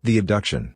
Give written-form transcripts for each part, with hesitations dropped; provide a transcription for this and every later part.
The Abduction.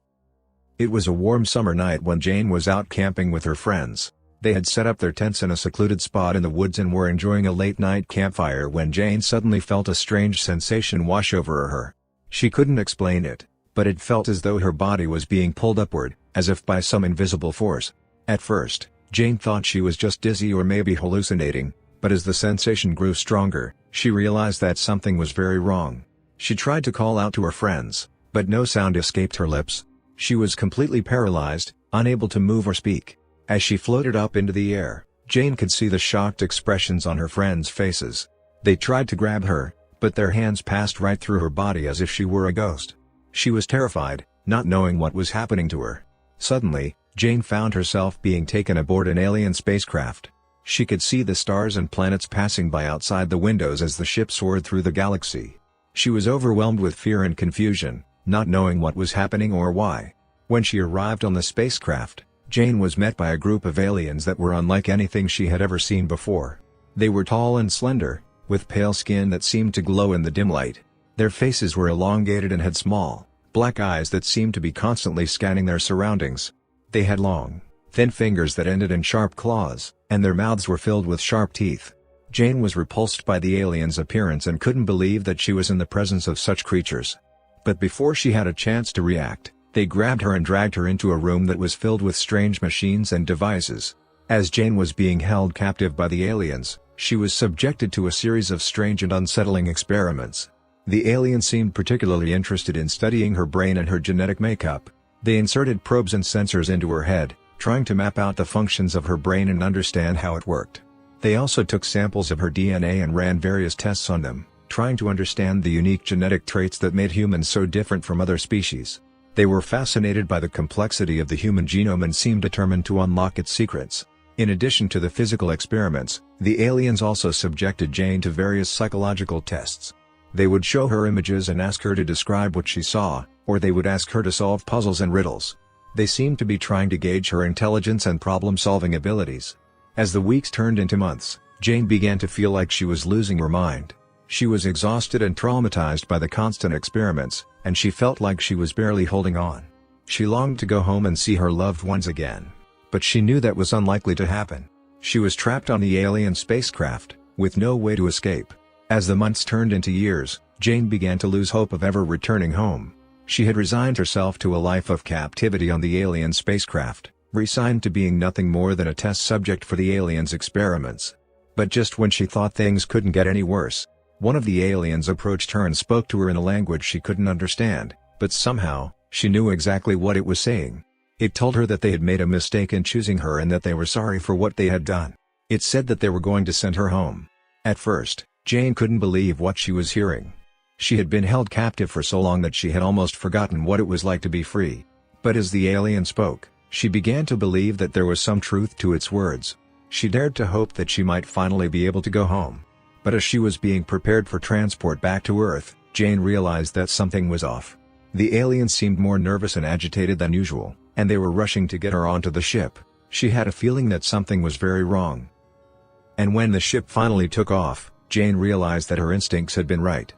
It was a warm summer night when Jane was out camping with her friends. They had set up their tents in a secluded spot in the woods and were enjoying a late-night campfire when Jane suddenly felt a strange sensation wash over her. She couldn't explain it, but it felt as though her body was being pulled upward, as if by some invisible force. At first, Jane thought she was just dizzy or maybe hallucinating, but as the sensation grew stronger, she realized that something was very wrong. She tried to call out to her friends, but no sound escaped her lips. She was completely paralyzed, unable to move or speak. As she floated up into the air, Jane could see the shocked expressions on her friends' faces. They tried to grab her, but their hands passed right through her body as if she were a ghost. She was terrified, not knowing what was happening to her. Suddenly, Jane found herself being taken aboard an alien spacecraft. She could see the stars and planets passing by outside the windows as the ship soared through the galaxy. She was overwhelmed with fear and confusion, not knowing what was happening or why. When she arrived on the spacecraft, Jane was met by a group of aliens that were unlike anything she had ever seen before. They were tall and slender, with pale skin that seemed to glow in the dim light. Their faces were elongated and had small, black eyes that seemed to be constantly scanning their surroundings. They had long, thin fingers that ended in sharp claws, and their mouths were filled with sharp teeth. Jane was repulsed by the aliens' appearance and couldn't believe that she was in the presence of such creatures. But before she had a chance to react, they grabbed her and dragged her into a room that was filled with strange machines and devices. As Jane was being held captive by the aliens, she was subjected to a series of strange and unsettling experiments. The aliens seemed particularly interested in studying her brain and her genetic makeup. They inserted probes and sensors into her head, trying to map out the functions of her brain and understand how it worked. They also took samples of her DNA and ran various tests on them, trying to understand the unique genetic traits that made humans so different from other species. They were fascinated by the complexity of the human genome and seemed determined to unlock its secrets. In addition to the physical experiments, the aliens also subjected Jane to various psychological tests. They would show her images and ask her to describe what she saw, or they would ask her to solve puzzles and riddles. They seemed to be trying to gauge her intelligence and problem-solving abilities. As the weeks turned into months, Jane began to feel like she was losing her mind. She was exhausted and traumatized by the constant experiments, and she felt like she was barely holding on. She longed to go home and see her loved ones again. But she knew that was unlikely to happen. She was trapped on the alien spacecraft, with no way to escape. As the months turned into years, Jane began to lose hope of ever returning home. She had resigned herself to a life of captivity on the alien spacecraft, resigned to being nothing more than a test subject for the aliens' experiments. But just when she thought things couldn't get any worse, one of the aliens approached her and spoke to her in a language she couldn't understand, but somehow, she knew exactly what it was saying. It told her that they had made a mistake in choosing her and that they were sorry for what they had done. It said that they were going to send her home. At first, Jane couldn't believe what she was hearing. She had been held captive for so long that she had almost forgotten what it was like to be free. But as the alien spoke, she began to believe that there was some truth to its words. She dared to hope that she might finally be able to go home. But as she was being prepared for transport back to Earth, Jane realized that something was off. The aliens seemed more nervous and agitated than usual, and they were rushing to get her onto the ship. She had a feeling that something was very wrong. And when the ship finally took off, Jane realized that her instincts had been right.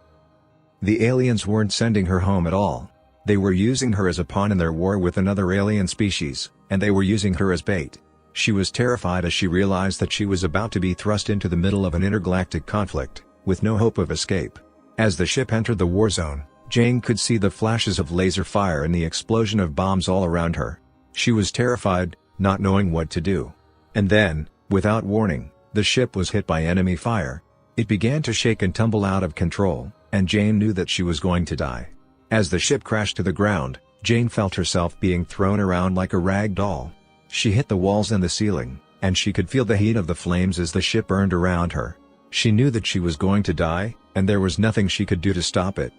The aliens weren't sending her home at all. They were using her as a pawn in their war with another alien species, and they were using her as bait. She was terrified as she realized that she was about to be thrust into the middle of an intergalactic conflict, with no hope of escape. As the ship entered the war zone, Jane could see the flashes of laser fire and the explosion of bombs all around her. She was terrified, not knowing what to do. And then, without warning, the ship was hit by enemy fire. It began to shake and tumble out of control, and Jane knew that she was going to die. As the ship crashed to the ground, Jane felt herself being thrown around like a rag doll. She hit the walls and the ceiling, and she could feel the heat of the flames as the ship burned around her. She knew that she was going to die, and there was nothing she could do to stop it.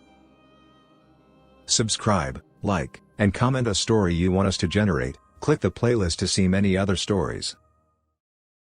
Subscribe, like, and comment a story you want us to generate. Click the playlist to see many other stories.